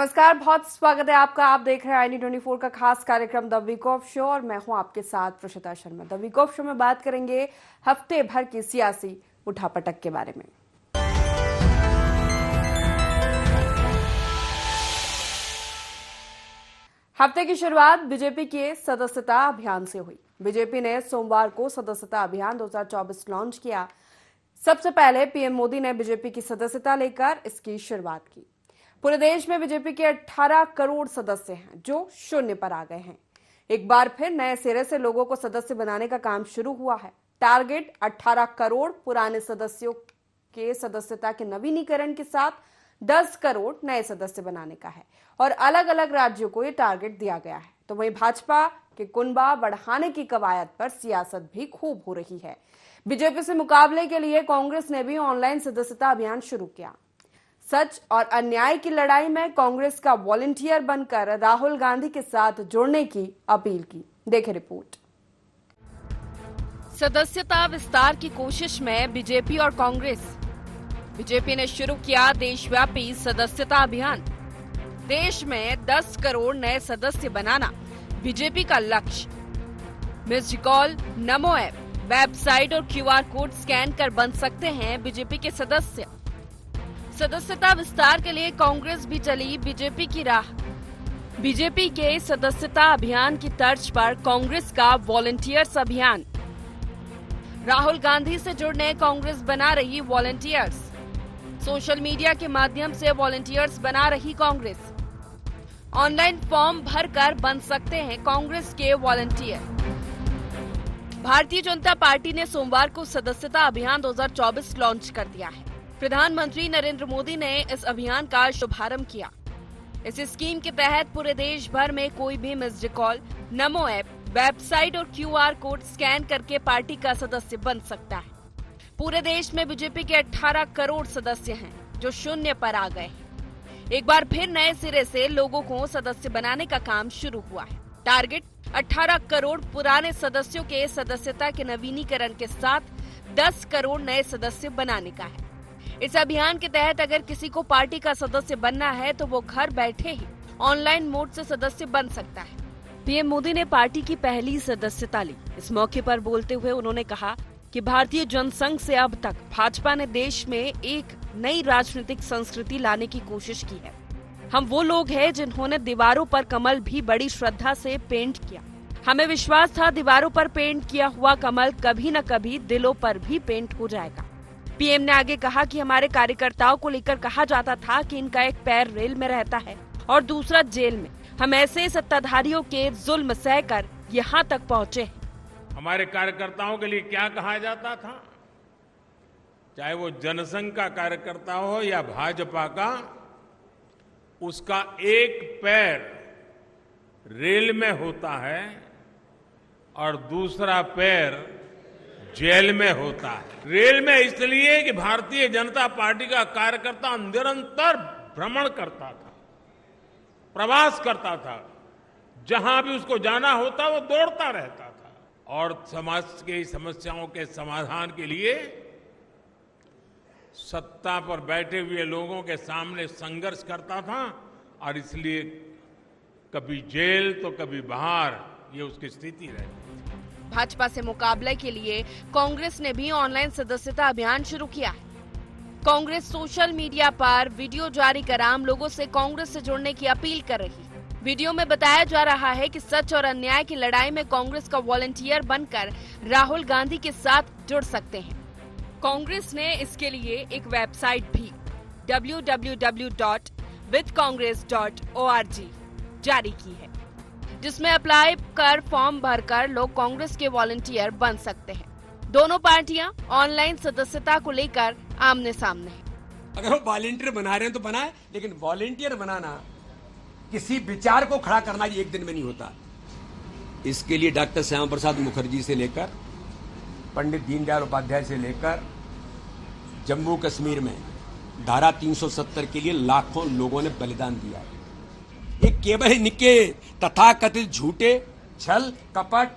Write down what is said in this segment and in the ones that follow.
नमस्कार, बहुत स्वागत है आपका। आप देख रहे हैं IND24 का खास कार्यक्रम द वीक ऑफ शो और मैं हूं आपके साथ Prashita Sharma. The week of show में बात करेंगे हफ्ते भर की सियासी उठापटक के बारे में। हफ्ते की शुरुआत बीजेपी के सदस्यता अभियान से हुई। बीजेपी ने सोमवार को सदस्यता अभियान 2024 लॉन्च किया। सबसे पहले पीएम मोदी ने बीजेपी की सदस्यता लेकर इसकी शुरुआत की। पूरे देश में बीजेपी के 18 करोड़ सदस्य हैं जो शून्य पर आ गए हैं। एक बार फिर नए सिरे से लोगों को सदस्य बनाने का काम शुरू हुआ है। टारगेट 18 करोड़ पुराने सदस्यों के सदस्यता के नवीनीकरण के साथ 10 करोड़ नए सदस्य बनाने का है और अलग अलग राज्यों को यह टारगेट दिया गया है। तो वहीं भाजपा के कुनबा बढ़ाने की कवायद पर सियासत भी खूब हो रही है। बीजेपी से मुकाबले के लिए कांग्रेस ने भी ऑनलाइन सदस्यता अभियान शुरू किया। सच और अन्याय की लड़ाई में कांग्रेस का वॉलंटियर बनकर राहुल गांधी के साथ जुड़ने की अपील की। देखें रिपोर्ट। सदस्यता विस्तार की कोशिश में बीजेपी और कांग्रेस। बीजेपी ने शुरू किया देशव्यापी सदस्यता अभियान। देश में 10 करोड़ नए सदस्य बनाना बीजेपी का लक्ष्य। मिस्ड कॉल, नमो ऐप, वेबसाइट और QR कोड स्कैन कर बन सकते हैं बीजेपी के सदस्य। सदस्यता विस्तार के लिए कांग्रेस भी चली बीजेपी की राह। बीजेपी के सदस्यता अभियान की तर्ज पर कांग्रेस का वॉलंटियर्स अभियान। राहुल गांधी से जुड़ने कांग्रेस बना रही वॉलंटियर्स। सोशल मीडिया के माध्यम से वॉलंटियर्स बना रही कांग्रेस। ऑनलाइन फॉर्म भरकर बन सकते हैं कांग्रेस के वॉलंटियर। भारतीय जनता पार्टी ने सोमवार को सदस्यता अभियान 2024 लॉन्च कर दिया है। प्रधानमंत्री नरेंद्र मोदी ने इस अभियान का शुभारंभ किया। इस स्कीम के तहत पूरे देश भर में कोई भी मिस्ड कॉल, नमो ऐप, वेबसाइट और QR कोड स्कैन करके पार्टी का सदस्य बन सकता है। पूरे देश में बीजेपी के 18 करोड़ सदस्य हैं जो शून्य पर आ गए हैं। एक बार फिर नए सिरे से लोगों को सदस्य बनाने का काम शुरू हुआ है। टारगेट 18 करोड़ पुराने सदस्यों के सदस्यता के नवीनीकरण के साथ 10 करोड़ नए सदस्य बनाने का है। इस अभियान के तहत अगर किसी को पार्टी का सदस्य बनना है तो वो घर बैठे ही ऑनलाइन मोड से सदस्य बन सकता है। पीएम मोदी ने पार्टी की पहली सदस्यता ली। इस मौके पर बोलते हुए उन्होंने कहा कि भारतीय जनसंघ से अब तक भाजपा ने देश में एक नई राजनीतिक संस्कृति लाने की कोशिश की है। हम वो लोग हैं जिन्होंने दीवारों पर कमल भी बड़ी श्रद्धा से पेंट किया। हमें विश्वास था दीवारों पर पेंट किया हुआ कमल कभी न कभी दिलों पर भी पेंट हो जाएगा। पीएम ने आगे कहा कि हमारे कार्यकर्ताओं को लेकर कहा जाता था कि इनका एक पैर रेल में रहता है और दूसरा जेल में। हम ऐसे सत्ताधारियों के जुल्म सहकर यहाँ तक पहुँचे हैं। हमारे कार्यकर्ताओं के लिए क्या कहा जाता था, चाहे वो जनसंघ का कार्यकर्ता हो या भाजपा का, उसका एक पैर रेल में होता है और दूसरा पैर जेल में होता है। रेल में इसलिए कि भारतीय जनता पार्टी का कार्यकर्ता निरंतर भ्रमण करता था, प्रवास करता था। जहां भी उसको जाना होता वो दौड़ता रहता था और समाज की समस्याओं के समाधान के लिए सत्ता पर बैठे हुए लोगों के सामने संघर्ष करता था और इसलिए कभी जेल तो कभी बाहर, ये उसकी स्थिति रहती। भाजपा से मुकाबले के लिए कांग्रेस ने भी ऑनलाइन सदस्यता अभियान शुरू किया है। कांग्रेस सोशल मीडिया पर वीडियो जारी कर आम लोगों से कांग्रेस से जुड़ने की अपील कर रही है। वीडियो में बताया जा रहा है कि सच और अन्याय की लड़ाई में कांग्रेस का वॉलंटियर बनकर राहुल गांधी के साथ जुड़ सकते हैं। कांग्रेस ने इसके लिए एक वेबसाइट भी www.withcongress.org जारी की है, जिसमें अप्लाई कर फॉर्म भरकर लोग कांग्रेस के वॉलंटियर बन सकते हैं। दोनों पार्टियां ऑनलाइन सदस्यता को लेकर आमने सामने हैं। अगर वो वॉलंटियर बना रहे हैं तो बनाए, लेकिन वॉलंटियर बनाना, किसी विचार को खड़ा करना ये एक दिन में नहीं होता। इसके लिए डॉक्टर श्यामा प्रसाद मुखर्जी से लेकर पंडित दीनदयाल उपाध्याय से लेकर जम्मू कश्मीर में धारा 370 के लिए लाखों लोगों ने बलिदान दिया है। ये केवल इनके तथाकथित झूठे, छल, कपट,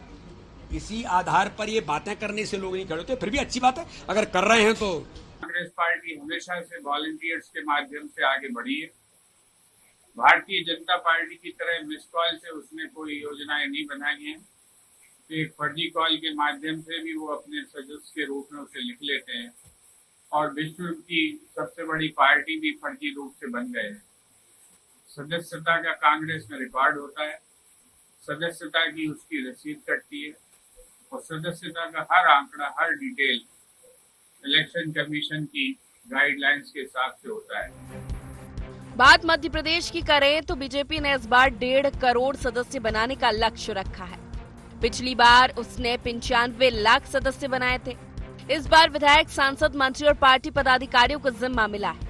इसी आधार पर ये बातें करने से लोग नहीं खड़े होते। फिर भी अच्छी बात है अगर कर रहे हैं तो। कांग्रेस पार्टी हमेशा से वॉलंटियर्स के माध्यम से आगे बढ़ी है। भारतीय जनता पार्टी की तरह मिस कॉल से उसने कोई योजनाएं नहीं बनाई हैं। तो एक फर्जी कॉल के माध्यम से भी वो अपने सदस्य के रूप में उसे लिख लेते हैं और विश्व की सबसे बड़ी पार्टी भी फर्जी रूप से बन गए हैं। सदस्यता का कांग्रेस में रिकॉर्ड होता है, सदस्यता की उसकी रसीद कटती है और सदस्यता का हर आंकड़ा, हर डिटेल इलेक्शन कमीशन की गाइडलाइंस के हिसाब से होता है। बात मध्य प्रदेश की करें तो बीजेपी ने इस बार 1.5 करोड़ सदस्य बनाने का लक्ष्य रखा है। पिछली बार उसने 95 लाख सदस्य बनाए थे। इस बार विधायक, सांसद, मंत्री और पार्टी पदाधिकारियों को जिम्मा मिला है।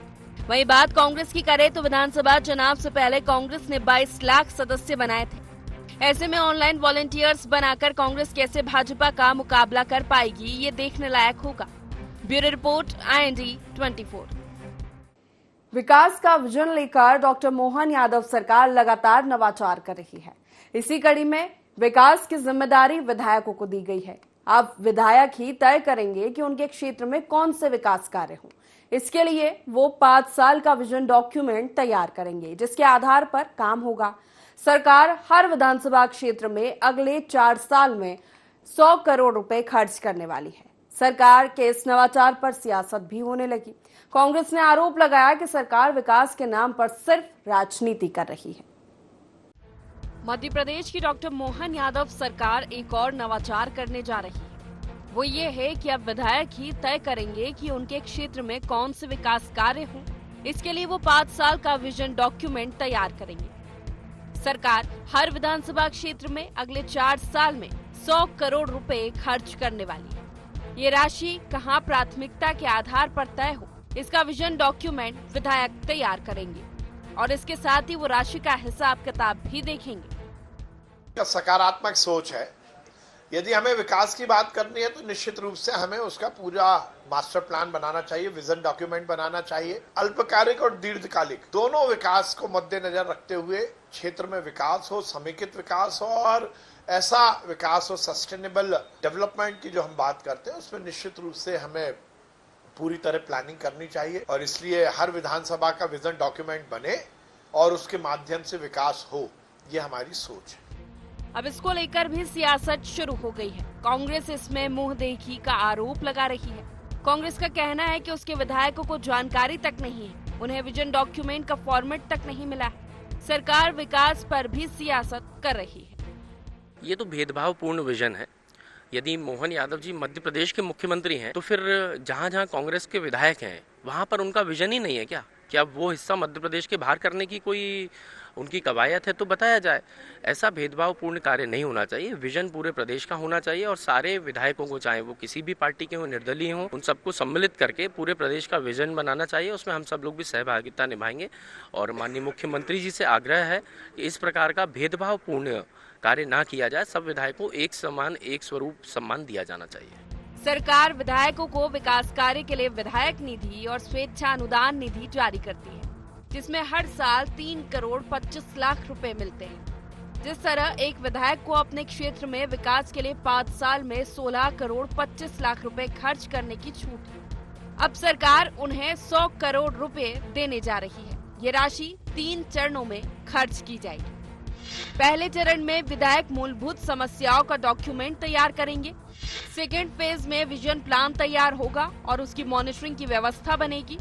वहीं बात कांग्रेस की करें तो विधानसभा चुनाव से पहले कांग्रेस ने 22 लाख सदस्य बनाए थे। ऐसे में ऑनलाइन वॉलंटियर्स बनाकर कांग्रेस कैसे भाजपा का मुकाबला कर पाएगी, ये देखने लायक होगा। Bureau report, IND 24। विकास का विजन लेकर डॉक्टर मोहन यादव सरकार लगातार नवाचार कर रही है। इसी कड़ी में विकास की जिम्मेदारी विधायकों को दी गई है। अब विधायक ही तय करेंगे कि उनके क्षेत्र में कौन से विकास कार्य हों। इसके लिए वो 5 साल का विजन डॉक्यूमेंट तैयार करेंगे, जिसके आधार पर काम होगा। सरकार हर विधानसभा क्षेत्र में अगले 4 साल में 100 करोड़ रुपए खर्च करने वाली है। सरकार के इस नवाचार पर सियासत भी होने लगी। कांग्रेस ने आरोप लगाया कि सरकार विकास के नाम पर सिर्फ राजनीति कर रही है। मध्य प्रदेश की डॉक्टर मोहन यादव सरकार एक और नवाचार करने जा रही है। वो ये है कि अब विधायक ही तय करेंगे कि उनके क्षेत्र में कौन से विकास कार्य हों। इसके लिए वो 5 साल का विजन डॉक्यूमेंट तैयार करेंगे। सरकार हर विधानसभा क्षेत्र में अगले 4 साल में 100 करोड़ रुपए खर्च करने वाली है। ये राशि कहां प्राथमिकता के आधार पर तय हो, इसका विजन डॉक्यूमेंट विधायक तैयार करेंगे और इसके साथ ही वो राशि का हिसाब किताब भी देखेंगे। सकारात्मक सोच है। यदि हमें विकास की बात करनी है तो निश्चित रूप से हमें उसका पूरा मास्टर प्लान बनाना चाहिए, विजन डॉक्यूमेंट बनाना चाहिए। अल्पकालिक और दीर्घकालिक दोनों विकास को मद्देनजर रखते हुए क्षेत्र में विकास हो, समेकित विकास हो और ऐसा विकास हो, सस्टेनेबल डेवलपमेंट की जो हम बात करते हैं उसमें निश्चित रूप से हमें पूरी तरह प्लानिंग करनी चाहिए और इसलिए हर विधानसभा का विजन डॉक्यूमेंट बने और उसके माध्यम से विकास हो, ये हमारी सोच है। अब इसको लेकर भी सियासत शुरू हो गई है। कांग्रेस इसमें मुंह देखी का आरोप लगा रही है। कांग्रेस का कहना है कि उसके विधायकों को जानकारी तक नहीं है, उन्हें विजन डॉक्यूमेंट का फॉर्मेट तक नहीं मिला है। सरकार विकास पर भी सियासत कर रही है। ये तो भेदभावपूर्ण विजन है। यदि मोहन यादव जी मध्य प्रदेश के मुख्यमंत्री हैं तो फिर जहाँ जहाँ कांग्रेस के विधायक हैं वहाँ पर उनका विजन ही नहीं है क्या? क्या वो हिस्सा मध्य प्रदेश के बाहर करने की कोई उनकी कवायद है तो बताया जाए। ऐसा भेदभावपूर्ण कार्य नहीं होना चाहिए। विजन पूरे प्रदेश का होना चाहिए और सारे विधायकों को, चाहे वो किसी भी पार्टी के हों, निर्दलीय हों, उन सबको सम्मिलित करके पूरे प्रदेश का विजन बनाना चाहिए। उसमें हम सब लोग भी सहभागिता निभाएंगे और माननीय मुख्यमंत्री जी से आग्रह है कि इस प्रकार का भेदभावपूर्ण कार्य ना किया जाए। सब विधायकों एक समान, एक स्वरूप सम्मान दिया जाना चाहिए। सरकार विधायकों को विकास कार्य के लिए विधायक निधि और स्वेच्छा अनुदान निधि जारी करती है, जिसमें हर साल 3 करोड़ 25 लाख रुपए मिलते हैं। जिस तरह एक विधायक को अपने क्षेत्र में विकास के लिए 5 साल में 16 करोड़ 25 लाख रुपए खर्च करने की छूट है, अब सरकार उन्हें 100 करोड़ रुपए देने जा रही है। ये राशि 3 चरणों में खर्च की जाएगी। पहले चरण में विधायक मूलभूत समस्याओं का डॉक्यूमेंट तैयार करेंगे। सेकेंड फेज में विजन प्लान तैयार होगा और उसकी मॉनिटरिंग की व्यवस्था बनेगी।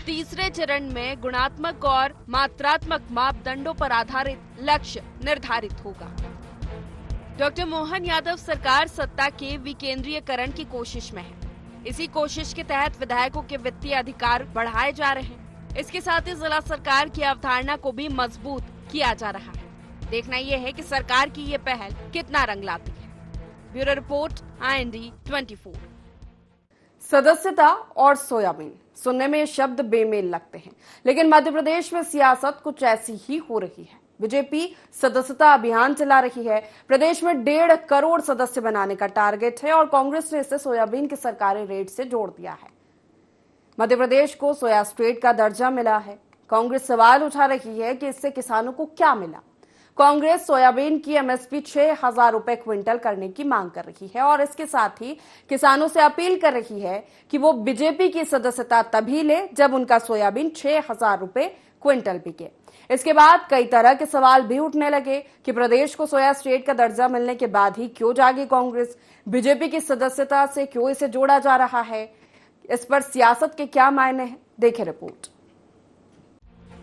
तीसरे चरण में गुणात्मक और मात्रात्मक मापदंडों पर आधारित लक्ष्य निर्धारित होगा। डॉक्टर मोहन यादव सरकार सत्ता के विकेंद्रीयकरण की कोशिश में है। इसी कोशिश के तहत विधायकों के वित्तीय अधिकार बढ़ाए जा रहे हैं। इसके साथ ही जिला सरकार की अवधारणा को भी मजबूत किया जा रहा है। देखना यह है कि सरकार की ये पहल कितना रंग लाती है। Bureau report, IND 24। सदस्यता और सोयाबीन, सुनने में ये शब्द बेमेल लगते हैं, लेकिन मध्य प्रदेश में सियासत कुछ ऐसी ही हो रही है। बीजेपी सदस्यता अभियान चला रही है। प्रदेश में 1.5 करोड़ सदस्य बनाने का टारगेट है और कांग्रेस ने इसे सोयाबीन के सरकारी रेट से जोड़ दिया है। मध्य प्रदेश को सोया स्टेट का दर्जा मिला है। कांग्रेस सवाल उठा रही है कि इससे किसानों को क्या मिला। कांग्रेस सोयाबीन की एमएसपी 6,000 रुपए क्विंटल करने की मांग कर रही है और इसके साथ ही किसानों से अपील कर रही है कि वो बीजेपी की सदस्यता तभी ले जब उनका सोयाबीन 6,000 रुपए क्विंटल बिके। इसके बाद कई तरह के सवाल भी उठने लगे कि प्रदेश को सोया स्टेट का दर्जा मिलने के बाद ही क्यों जागी कांग्रेस, बीजेपी की सदस्यता से क्यों इसे जोड़ा जा रहा है, इस पर सियासत के क्या मायने हैं, देखें रिपोर्ट।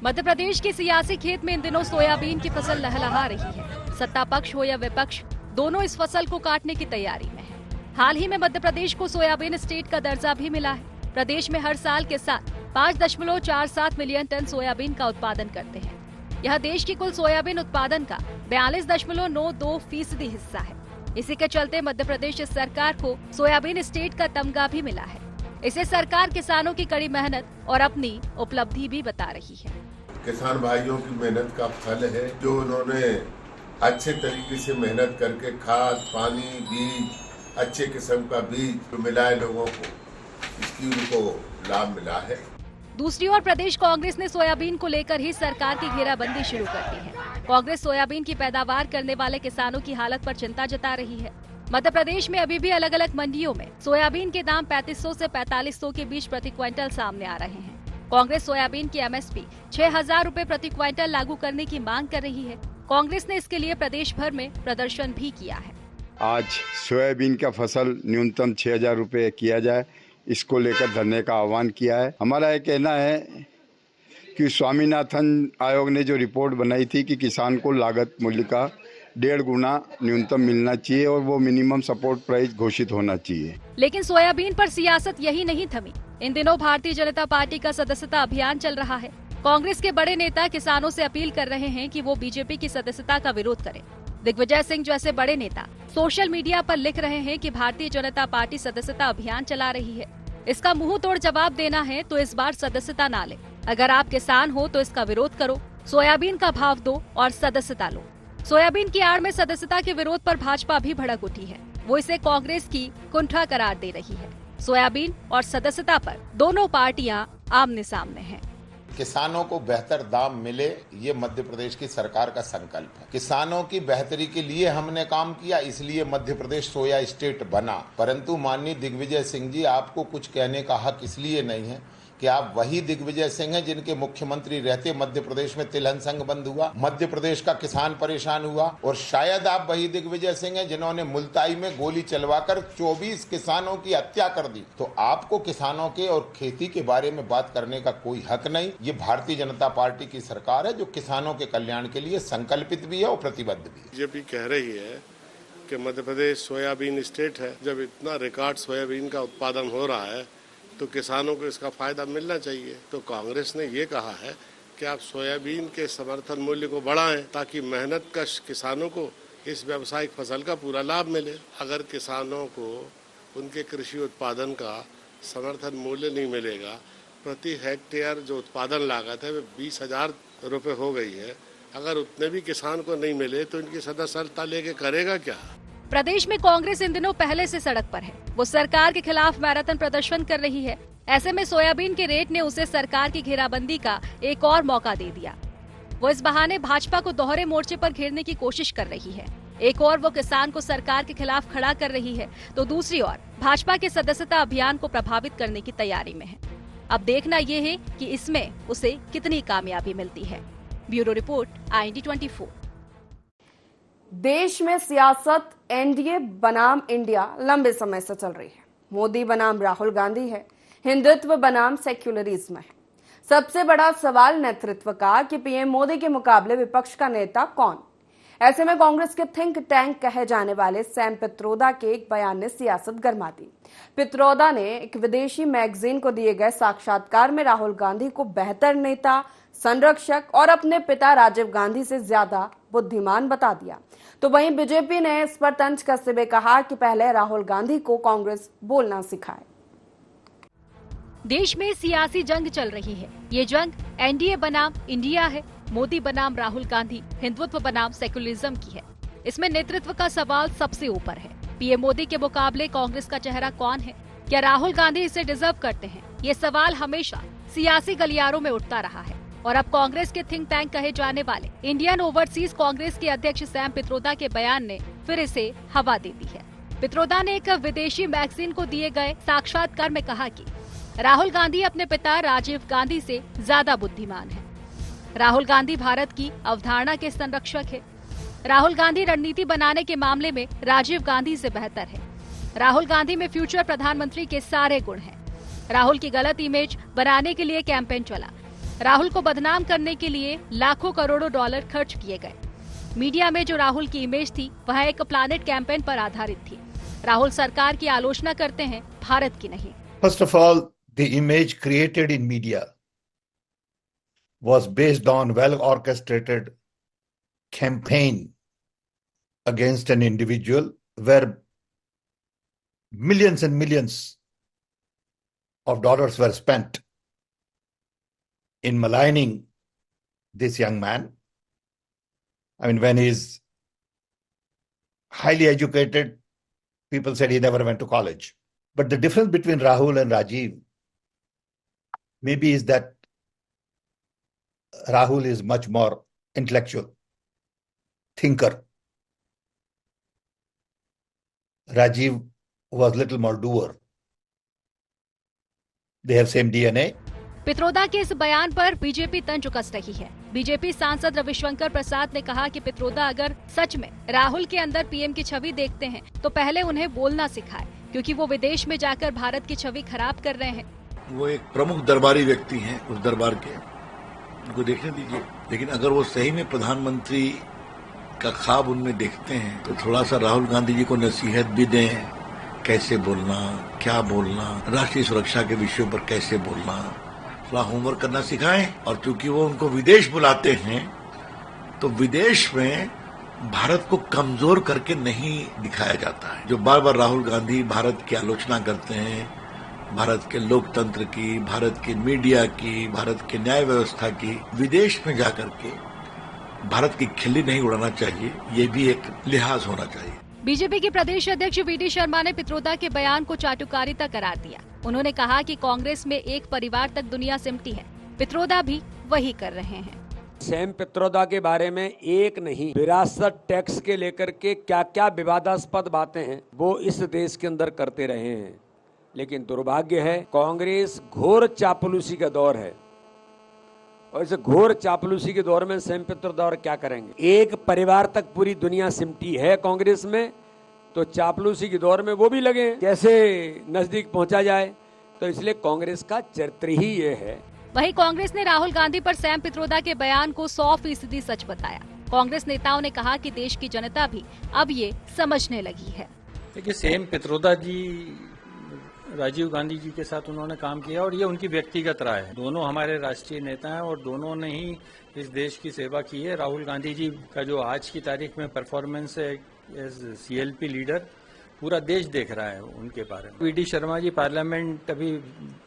मध्य प्रदेश के सियासी खेत में इन दिनों सोयाबीन की फसल लहलहा रही है। सत्ता पक्ष हो या विपक्ष, दोनों इस फसल को काटने की तैयारी में है। हाल ही में मध्य प्रदेश को सोयाबीन स्टेट का दर्जा भी मिला है। प्रदेश में हर साल के साथ 5.47 मिलियन टन सोयाबीन का उत्पादन करते हैं। यह देश की कुल सोयाबीन उत्पादन का 42.92% हिस्सा है। इसी के चलते मध्य प्रदेश सरकार को सोयाबीन स्टेट का तमगा भी मिला है। इसे सरकार किसानों की कड़ी मेहनत और अपनी उपलब्धि भी बता रही है। किसान भाइयों की मेहनत का फल है, जो उन्होंने अच्छे तरीके से मेहनत करके खाद, पानी, बीज, अच्छे किस्म का बीज मिला है लोगों को, इसकी उनको लाभ मिला है। दूसरी ओर प्रदेश कांग्रेस ने सोयाबीन को लेकर ही सरकार की घेराबंदी शुरू कर दी है। कांग्रेस सोयाबीन की पैदावार करने वाले किसानों की हालत पर चिंता जता रही है। मध्य प्रदेश में अभी भी अलग अलग मंडियों में सोयाबीन के दाम 3500 से 4500 के बीच प्रति क्विंटल सामने आ रहे हैं। कांग्रेस सोयाबीन की एमएसपी 6,000 रुपए प्रति क्विंटल लागू करने की मांग कर रही है। कांग्रेस ने इसके लिए प्रदेश भर में प्रदर्शन भी किया है। आज सोयाबीन का फसल न्यूनतम 6,000 रुपए किया जाए, इसको लेकर धरने का आह्वान किया है। हमारा यह कहना है कि स्वामीनाथन आयोग ने जो रिपोर्ट बनाई थी कि किसान को लागत मूल्य का 1.5 गुना न्यूनतम मिलना चाहिए और वो मिनिमम सपोर्ट प्राइस घोषित होना चाहिए। लेकिन सोयाबीन पर सियासत यही नहीं थमी। इन दिनों भारतीय जनता पार्टी का सदस्यता अभियान चल रहा है। कांग्रेस के बड़े नेता किसानों से अपील कर रहे हैं कि वो बीजेपी की सदस्यता का विरोध करें। दिग्विजय सिंह जैसे बड़े नेता सोशल मीडिया पर लिख रहे हैं कि भारतीय जनता पार्टी सदस्यता अभियान चला रही है। इसका मुंह तोड़ जवाब देना है तो इस बार सदस्यता ना ले। अगर आप किसान हो तो इसका विरोध करो, सोयाबीन का भाव दो और सदस्यता लो। सोयाबीन की आड़ में सदस्यता के विरोध पर भाजपा भी भड़क उठी है। वो इसे कांग्रेस की कुंठा करार दे रही है। सोयाबीन और सदस्यता पर दोनों पार्टियां आमने सामने हैं। किसानों को बेहतर दाम मिले, ये मध्य प्रदेश की सरकार का संकल्प है। किसानों की बेहतरी के लिए हमने काम किया, इसलिए मध्य प्रदेश सोया स्टेट बना। परंतु माननीय दिग्विजय सिंह जी, आपको कुछ कहने का हक इसलिए नहीं है कि आप वही दिग्विजय सिंह हैं जिनके मुख्यमंत्री रहते मध्य प्रदेश में तिलहन संघ बंद हुआ, मध्य प्रदेश का किसान परेशान हुआ। और शायद आप वही दिग्विजय सिंह हैं जिन्होंने मुल्ताई में गोली चलवाकर 24 किसानों की हत्या कर दी। तो आपको किसानों के और खेती के बारे में बात करने का कोई हक नहीं। ये भारतीय जनता पार्टी की सरकार है जो किसानों के कल्याण के लिए संकल्पित भी है और प्रतिबद्ध भी है। बीजेपी कह रही है कि मध्य प्रदेश सोयाबीन स्टेट है। जब इतना रिकॉर्ड सोयाबीन का उत्पादन हो रहा है तो किसानों को इसका फायदा मिलना चाहिए। तो कांग्रेस ने ये कहा है कि आप सोयाबीन के समर्थन मूल्य को बढ़ाएं ताकि मेहनत कश किसानों को इस व्यावसायिक फसल का पूरा लाभ मिले। अगर किसानों को उनके कृषि उत्पादन का समर्थन मूल्य नहीं मिलेगा, प्रति हेक्टेयर जो उत्पादन लागत है वो 20,000 रुपये हो गई है। अगर उतने भी किसान को नहीं मिले तो इनकी सदस्यता लेके करेगा क्या? प्रदेश में कांग्रेस इन दिनों पहले से सड़क पर है। वो सरकार के खिलाफ मैराथन प्रदर्शन कर रही है। ऐसे में सोयाबीन के रेट ने उसे सरकार की घेराबंदी का एक और मौका दे दिया। वो इस बहाने भाजपा को दोहरे मोर्चे पर घेरने की कोशिश कर रही है। एक और वो किसान को सरकार के खिलाफ खड़ा कर रही है तो दूसरी ओर भाजपा के सदस्यता अभियान को प्रभावित करने की तैयारी में है। अब देखना ये है कि इसमें उसे कितनी कामयाबी मिलती है। Bureau report, IND24। देश में सियासत एनडीए बनाम इंडिया लंबे समय से चल रही है। मोदी बनाम राहुल गांधी है, हिंदुत्व बनाम सेक्युलरिज्म है। सबसे बड़ा सवाल नेतृत्व का कि पीएम मोदी के मुकाबले विपक्ष का नेता कौन। ऐसे में कांग्रेस के थिंक टैंक कहे जाने वाले सैम पित्रोदा के एक बयान ने सियासत गरमा दी। पित्रोदा ने एक विदेशी मैगजीन को दिए गए साक्षात्कार में राहुल गांधी को बेहतर नेता, संरक्षक और अपने पिता राजीव गांधी से ज्यादा बुद्धिमान बता दिया। तो वहीं बीजेपी ने इस पर तंज कसते हुए कहा कि पहले राहुल गांधी को कांग्रेस बोलना सिखाए। देश में सियासी जंग चल रही है। ये जंग एनडीए बनाम इंडिया है, मोदी बनाम राहुल गांधी, हिंदुत्व बनाम सेक्युलरिज्म की है। इसमें नेतृत्व का सवाल सबसे ऊपर है। पीएम मोदी के मुकाबले कांग्रेस का चेहरा कौन है? क्या राहुल गांधी इसे डिजर्व करते हैं? ये सवाल हमेशा सियासी गलियारों में उठता रहा है। और अब कांग्रेस के थिंक टैंक कहे जाने वाले इंडियन ओवरसीज कांग्रेस के अध्यक्ष सैम पित्रोदा के बयान ने फिर इसे हवा दे दी है। पित्रोदा ने एक विदेशी मैगजीन को दिए गए साक्षात्कार में कहा कि राहुल गांधी अपने पिता राजीव गांधी से ज्यादा बुद्धिमान है। राहुल गांधी भारत की अवधारणा के संरक्षक है। राहुल गांधी रणनीति बनाने के मामले में राजीव गांधी से बेहतर है। राहुल गांधी में फ्यूचर प्रधानमंत्री के सारे गुण हैं। राहुल की गलत इमेज बनाने के लिए कैंपेन चला। राहुल को बदनाम करने के लिए लाखों करोड़ों डॉलर खर्च किए गए। मीडिया में जो राहुल की इमेज थी वह एक प्लैनेट कैंपेन पर आधारित थी। राहुल सरकार की आलोचना करते हैं, भारत की नहीं। First of all, the image created in media was based on well-orchestrated campaign against an individual where millions and millions of dollars were spent in maligning this young man. I mean, when he's highly educated, people said he never went to college. But the difference between Rahul and Rajiv maybe is that Rahul is much more intellectual, thinker. Rajiv was little more doer. They have same DNA. Pitroda के इस बयान पर BJP तंज कस रही है। BJP सांसद रविशंकर प्रसाद ने कहा कि पित्रोदा अगर सच में राहुल के अंदर पीएम की छवि देखते हैं तो पहले उन्हें बोलना सिखाए, क्योंकि वो विदेश में जाकर भारत की छवि खराब कर रहे हैं। वो एक प्रमुख दरबारी व्यक्ति हैं, उस दरबार के, उनको देखने दीजिए। लेकिन अगर वो सही में प्रधानमंत्री का ख्वाब उनमें देखते हैं तो थोड़ा सा राहुल गांधी जी को नसीहत भी दें, कैसे बोलना, क्या बोलना, राष्ट्रीय सुरक्षा के विषयों पर कैसे बोलना, थोड़ा होमवर्क करना सिखाएं। और चूंकि वो उनको विदेश बुलाते हैं तो विदेश में भारत को कमजोर करके नहीं दिखाया जाता है। जो बार बार राहुल गांधी भारत की आलोचना करते हैं, भारत के लोकतंत्र की, भारत की मीडिया की, भारत के न्याय व्यवस्था की, विदेश में जाकर के भारत की खिल्ली नहीं उड़ाना चाहिए। ये भी एक लिहाज होना चाहिए। बीजेपी के प्रदेश अध्यक्ष वी.डी. शर्मा ने पित्रोदा के बयान को चाटुकारिता करार दिया। उन्होंने कहा कि कांग्रेस में एक परिवार तक दुनिया सिमटी है। पित्रोदा भी वही कर रहे हैं। सैम पित्रोदा के बारे में एक नहीं, विरासत टैक्स के लेकर के क्या क्या विवादास्पद बातें हैं वो इस देश के अंदर करते रहे हैं। लेकिन दुर्भाग्य है, कांग्रेस घोर चापलूसी का दौर है और इस घोर चापलूसी के दौर में सैम पित्रोदा और क्या करेंगे। एक परिवार तक पूरी दुनिया सिमटी है कांग्रेस में, तो चापलूसी के दौर में वो भी लगे कैसे नजदीक पहुंचा जाए। तो इसलिए कांग्रेस का चरित्र ही ये है। वहीं कांग्रेस ने राहुल गांधी पर सैम पित्रोदा के बयान को 100% सच बताया। कांग्रेस नेताओं ने कहा कि देश की जनता भी अब ये समझने लगी है। देखिए, सैम पित्रोदा जी राजीव गांधी जी के साथ उन्होंने काम किया और ये उनकी व्यक्तिगत राय है। दोनों हमारे राष्ट्रीय नेता हैं और दोनों ने ही इस देश की सेवा की है। राहुल गांधी जी का जो आज की तारीख में परफॉर्मेंस है एज CLP लीडर, पूरा देश देख रहा है उनके बारे में। वी.डी. शर्मा जी पार्लियामेंट अभी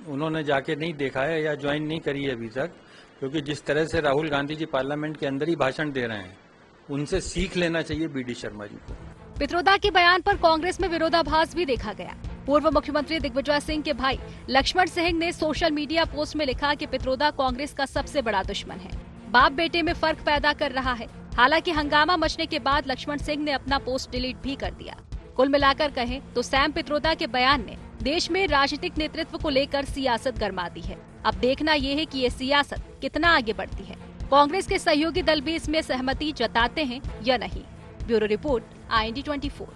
उन्होंने जाके नहीं देखा है या ज्वाइन नहीं करी है अभी तक, क्योंकि जिस तरह से राहुल गांधी जी पार्लियामेंट के अंदर ही भाषण दे रहे हैं, उनसे सीख लेना चाहिए वी.डी. शर्मा जी को। पित्रोदा के बयान पर कांग्रेस में विरोधाभास भी देखा गया। पूर्व मुख्यमंत्री दिग्विजय सिंह के भाई लक्ष्मण सिंह ने सोशल मीडिया पोस्ट में लिखा कि पित्रोदा कांग्रेस का सबसे बड़ा दुश्मन है, बाप बेटे में फर्क पैदा कर रहा है। हालांकि हंगामा मचने के बाद लक्ष्मण सिंह ने अपना पोस्ट डिलीट भी कर दिया। कुल मिलाकर कहें तो सैम पित्रोदा के बयान ने देश में राजनीतिक नेतृत्व को लेकर सियासत गरमा दी है। अब देखना ये है कि ये सियासत कितना आगे बढ़ती है। कांग्रेस के सहयोगी दल भी इसमें सहमति जताते हैं या नहीं। Bureau report, IND24।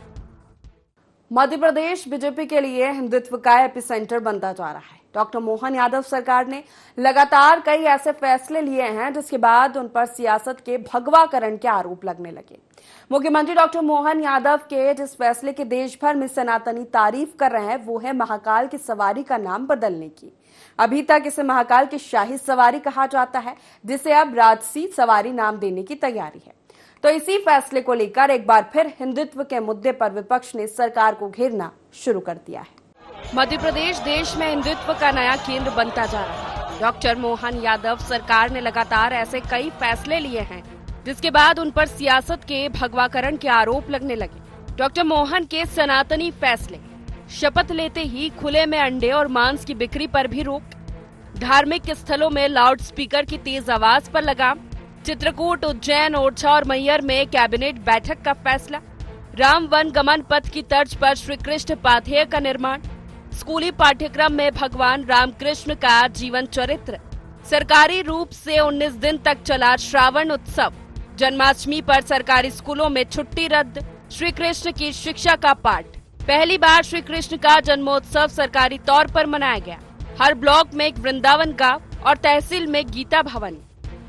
Madhya Pradesh BJP के लिए हिंदुत्व का एपिसेंटर बनता जा रहा है। डॉक्टर मोहन यादव सरकार ने लगातार कई ऐसे फैसले लिए हैं जिसके बाद उन पर सियासत के भगवाकरण के आरोप लगने लगे। मुख्यमंत्री डॉक्टर मोहन यादव के जिस फैसले की देश भर में सनातनी तारीफ कर रहे हैं वो है महाकाल की सवारी का नाम बदलने की। अभी तक इसे महाकाल की शाही सवारी कहा जाता है, जिसे अब राजसी सवारी नाम देने की तैयारी है। तो इसी फैसले को लेकर एक बार फिर हिंदुत्व के मुद्दे पर विपक्ष ने सरकार को घेरना शुरू कर दिया है। मध्य प्रदेश देश में हिंदुत्व का नया केंद्र बनता जा रहा है। डॉक्टर मोहन यादव सरकार ने लगातार ऐसे कई फैसले लिए हैं जिसके बाद उन पर सियासत के भगवाकरण के आरोप लगने लगे। डॉक्टर मोहन के सनातनी फैसले, शपथ लेते ही खुले में अंडे और मांस की बिक्री पर भी रोक, धार्मिक स्थलों में लाउड स्पीकर की तेज आवाज पर लगाम, चित्रकूट, उज्जैन, ओरछा और मैहर में कैबिनेट बैठक का फैसला, राम वन गमन पथ की तर्ज पर श्री कृष्ण पाथेय का निर्माण, स्कूली पाठ्यक्रम में भगवान रामकृष्ण का जीवन चरित्र, सरकारी रूप से 19 दिन तक चला श्रावण उत्सव, जन्माष्टमी पर सरकारी स्कूलों में छुट्टी रद्द, श्री कृष्ण की शिक्षा का पाठ, पहली बार श्री कृष्ण का जन्मोत्सव सरकारी तौर पर मनाया गया, हर ब्लॉक में एक वृंदावन गांव और तहसील में गीता भवन।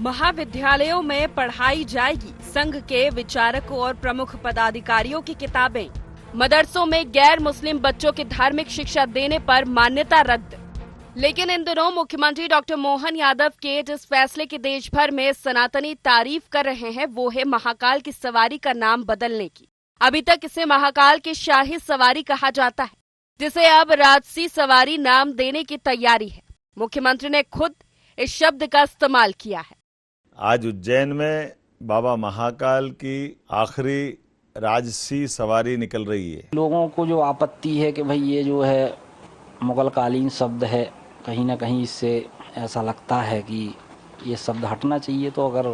महाविद्यालयों में पढ़ाई जाएगी संघ के विचारकों और प्रमुख पदाधिकारियों की किताबें, मदरसों में गैर मुस्लिम बच्चों की धार्मिक शिक्षा देने पर मान्यता रद्द। लेकिन इन दिनों मुख्यमंत्री डॉक्टर मोहन यादव के जिस फैसले की देश भर में सनातनी तारीफ कर रहे हैं वो है महाकाल की सवारी का नाम बदलने की। अभी तक इसे महाकाल की शाही सवारी कहा जाता है, जिसे अब राजसी सवारी नाम देने की तैयारी है। मुख्यमंत्री ने खुद इस शब्द का इस्तेमाल किया है। आज उज्जैन में बाबा महाकाल की आखिरी राजसी सवारी निकल रही है। लोगों को जो आपत्ति है कि भाई ये जो है मुगल कालीन शब्द है, कहीं ना कहीं इससे ऐसा लगता है कि ये शब्द हटना चाहिए, तो अगर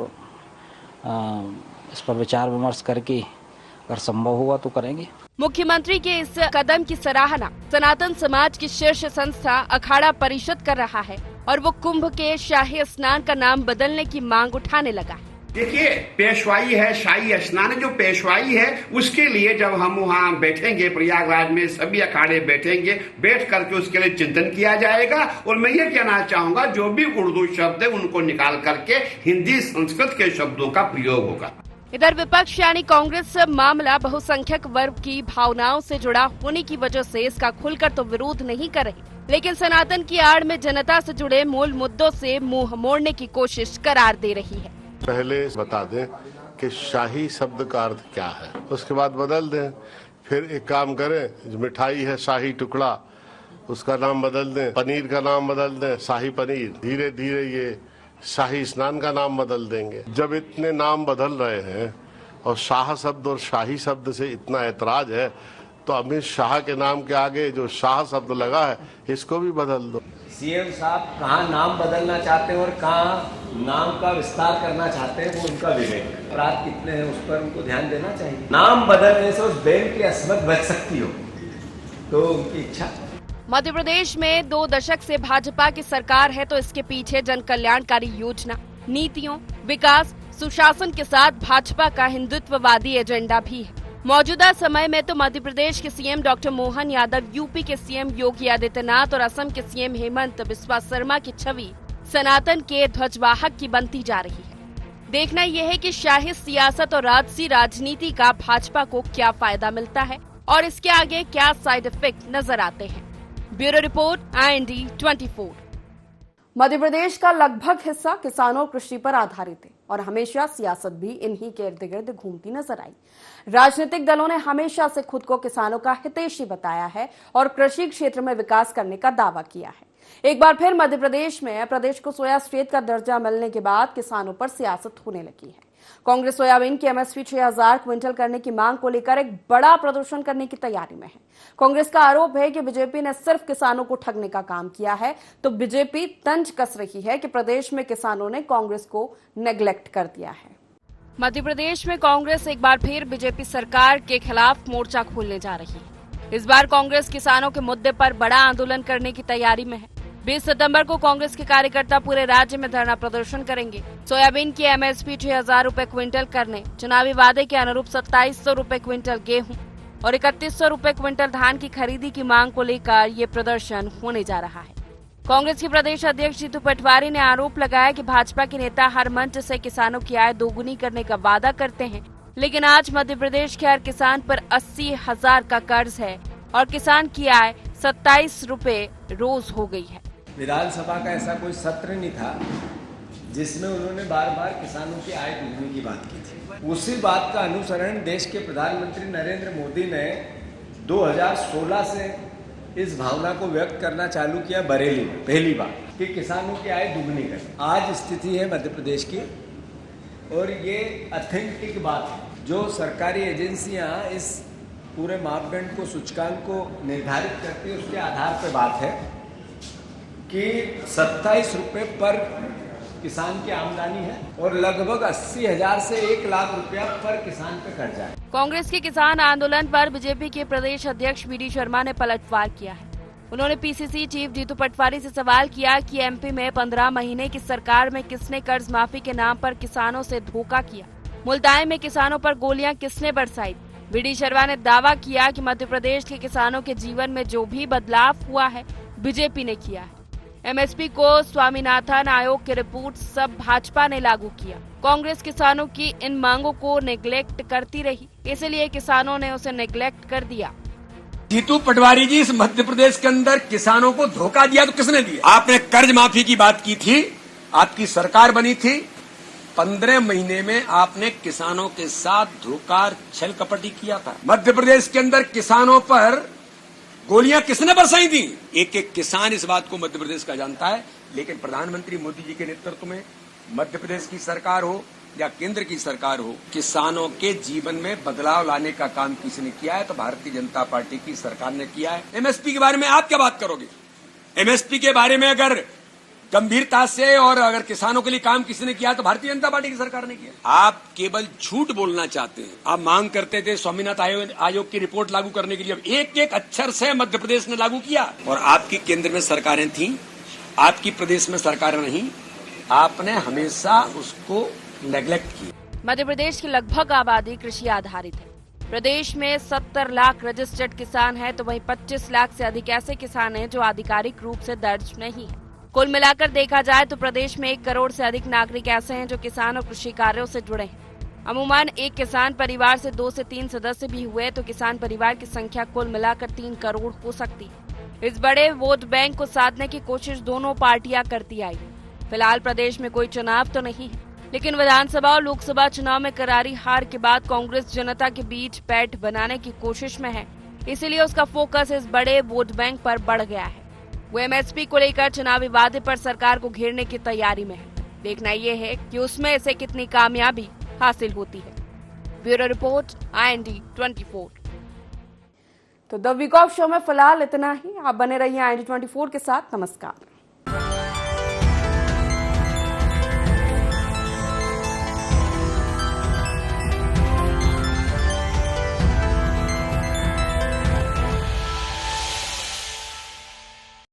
इस पर विचार विमर्श करके अगर संभव हुआ तो करेंगे। मुख्यमंत्री के इस कदम की सराहना सनातन समाज की शीर्ष संस्था अखाड़ा परिषद कर रहा है और वो कुंभ के शाही स्नान का नाम बदलने की मांग उठाने लगा है। देखिए, पेशवाई है, शाही स्नान जो पेशवाई है, उसके लिए जब हम वहाँ बैठेंगे प्रयागराज में, सभी अखाड़े बैठेंगे, बैठ करके उसके लिए चिंतन किया जाएगा। और मैं ये कहना चाहूंगा जो भी उर्दू शब्द है उनको निकाल करके हिंदी संस्कृत के शब्दों का प्रयोग होगा। इधर विपक्ष यानी कांग्रेस मामला बहुसंख्यक वर्ग की भावनाओं से जुड़ा होने की वजह से इसका खुलकर तो विरोध नहीं कर रही, लेकिन सनातन की आड़ में जनता से जुड़े मूल मुद्दों से मुंह मोड़ने की कोशिश करार दे रही है। पहले बता दें कि शाही शब्द का अर्थ क्या है, उसके बाद बदल दें। फिर एक काम करें, जो मिठाई है शाही टुकड़ा, उसका नाम बदल दें, पनीर का नाम बदल दें शाही पनीर। धीरे धीरे ये शाही स्नान का नाम बदल देंगे। जब इतने नाम बदल रहे हैं और शाह शब्द और शाही शब्द से इतना ऐतराज है, तो अमित शाह के नाम के आगे जो शाह शब्द लगा है इसको भी बदल दो। सीएम साहब कहाँ नाम बदलना चाहते हैं और कहाँ नाम का विस्तार करना चाहते हैं, वो उनका विवेक है। अपराध कितने हैं उस पर उनको ध्यान देना चाहिए। नाम बदलने से उस बैंक की असमत बच सकती हो, तो उनकी इच्छा। मध्य प्रदेश में 2 दशक से भाजपा की सरकार है, तो इसके पीछे जन कल्याणकारी योजना, नीतियों, विकास, सुशासन के साथ भाजपा का हिंदुत्ववादी एजेंडा भी है। मौजूदा समय में तो मध्य प्रदेश के CM doctor Mohan Yadav, UP के सीएम योगी आदित्यनाथ और असम के सीएम हेमंत बिस्वा शर्मा की छवि सनातन के ध्वजवाहक की बनती जा रही है। देखना यह है कि शाही सियासत और राजसी राजनीति का भाजपा को क्या फायदा मिलता है और इसके आगे क्या साइड इफेक्ट नजर आते हैं। Bureau report, IND 24। Madhya Pradesh का लगभग हिस्सा किसानों और कृषि पर आधारित है और हमेशा सियासत भी इन्हीं के इर्द गिर्द घूमती नजर आई। राजनीतिक दलों ने हमेशा से खुद को किसानों का हितैषी बताया है और कृषि क्षेत्र में विकास करने का दावा किया है। एक बार फिर मध्य प्रदेश में प्रदेश को सोया स्टेट का दर्जा मिलने के बाद किसानों पर सियासत होने लगी है। कांग्रेस सोयाबीन की MSP 6000 क्विंटल करने की मांग को लेकर एक बड़ा प्रदर्शन करने की तैयारी में है। कांग्रेस का आरोप है कि बीजेपी ने सिर्फ किसानों को ठगने का काम किया है, तो बीजेपी तंज कस रही है कि प्रदेश में किसानों ने कांग्रेस को नेग्लेक्ट कर दिया है। मध्य प्रदेश में कांग्रेस एक बार फिर बीजेपी सरकार के खिलाफ मोर्चा खोलने जा रही है। इस बार कांग्रेस किसानों के मुद्दे पर बड़ा आंदोलन करने की तैयारी में है। 20 सितंबर को कांग्रेस के कार्यकर्ता पूरे राज्य में धरना प्रदर्शन करेंगे। सोयाबीन की MSP 6000 रुपए क्विंटल करने, चुनावी वादे के अनुरूप 2700 रुपए क्विंटल गेहूं और 3100 रुपए क्विंटल धान की खरीदी की मांग को लेकर ये प्रदर्शन होने जा रहा है। कांग्रेस के प्रदेश अध्यक्ष जीतू पटवारी ने आरोप लगाया कि भाजपा के नेता हर मंच से किसानों की आय दोगुनी करने का वादा करते हैं, लेकिन आज मध्य प्रदेश के हर किसान पर 80,000 का कर्ज है और किसान की आय 27 रुपए रोज हो गई है। विधानसभा का ऐसा कोई सत्र नहीं था जिसमें उन्होंने बार बार किसानों की आय दुगनी की बात की थी। उसी बात का अनुसरण देश के प्रधानमंत्री नरेंद्र मोदी ने 2016 से इस भावना को व्यक्त करना चालू किया बरेली में पहली बार कि किसानों की आय दुगनी करें। आज स्थिति है मध्य प्रदेश की और ये ऑथेंटिक बात है। जो सरकारी एजेंसियां इस पूरे मापदंड को, सूचकांक को निर्धारित करती है, उसके आधार पर बात है। कि 27 रुपए पर किसान की आमदनी है और लगभग 80,000 से 1 लाख रुपया पर किसान पे कर्जा है। कांग्रेस के किसान आंदोलन पर बीजेपी के प्रदेश अध्यक्ष वी.डी. शर्मा ने पलटवार किया है। उन्होंने पीसीसी चीफ जीतू पटवारी से सवाल किया कि एमपी में 15 महीने की सरकार में किसने कर्ज माफी के नाम पर किसानों से धोखा किया, मुल्ताई में किसानों पर गोलियां किसने बरसाई। वी.डी. शर्मा ने दावा किया कि मध्य प्रदेश के किसानों के जीवन में जो भी बदलाव हुआ है बीजेपी ने किया है। एमएसपी को स्वामीनाथन आयोग की रिपोर्ट सब भाजपा ने लागू किया। कांग्रेस किसानों की इन मांगों को नेग्लेक्ट करती रही, इसलिए किसानों ने उसे नेग्लेक्ट कर दिया। जीतू पटवारी जी, इस मध्य प्रदेश के अंदर किसानों को धोखा दिया तो किसने दिया? आपने कर्ज माफी की बात की थी, आपकी सरकार बनी थी, 15 महीने में आपने किसानों के साथ धोखा छल कपटी किया था। मध्य प्रदेश के अंदर किसानों पर गोलियां किसने बरसाई थी? एक एक किसान इस बात को मध्य प्रदेश का जानता है। लेकिन प्रधानमंत्री मोदी जी के नेतृत्व में मध्य प्रदेश की सरकार हो या केंद्र की सरकार हो, किसानों के जीवन में बदलाव लाने का काम किसने किया है? तो भारतीय जनता पार्टी की सरकार ने किया है। एमएसपी के बारे में आप क्या बात करोगे? एमएसपी के बारे में अगर गंभीरता से और अगर किसानों के लिए काम किसने किया तो भारतीय जनता पार्टी की सरकार ने किया। आप केवल झूठ बोलना चाहते हैं। आप मांग करते थे स्वामीनाथन आयोग की रिपोर्ट लागू करने के लिए, अब एक एक अक्षर से मध्य प्रदेश ने लागू किया। और आपकी केंद्र में सरकारें थी, आपकी प्रदेश में सरकारें नहीं, आपने हमेशा उसको नेग्लेक्ट किया। मध्य प्रदेश की लगभग आबादी कृषि आधारित है। प्रदेश में 70 लाख रजिस्टर्ड किसान हैं, तो वहीं 25 लाख से अधिक ऐसे किसान हैं जो आधिकारिक रूप से दर्ज नहीं है। कुल मिलाकर देखा जाए तो प्रदेश में 1 करोड़ से अधिक नागरिक ऐसे हैं जो किसान और कृषि कार्यों से जुड़े हैं। अमूमन एक किसान परिवार से 2 से 3 सदस्य भी हुए तो किसान परिवार की संख्या कुल मिलाकर 3 करोड़ हो सकती है। इस बड़े वोट बैंक को साधने की कोशिश दोनों पार्टियां करती आई। फिलहाल प्रदेश में कोई चुनाव तो नहीं है, लेकिन विधानसभा और लोकसभा चुनाव में करारी हार के बाद कांग्रेस जनता के बीच पैठ बनाने की कोशिश में है, इसीलिए उसका फोकस इस बड़े वोट बैंक पर बढ़ गया है। वो एमएसपी को लेकर चुनावी वादे पर सरकार को घेरने की तैयारी में है। देखना यह है कि उसमें इसे कितनी कामयाबी हासिल होती है। Bureau report, IND 24। तो द वीक ऑफ शो में फिलहाल इतना ही। आप बने रहिए IND 24 के साथ। नमस्कार।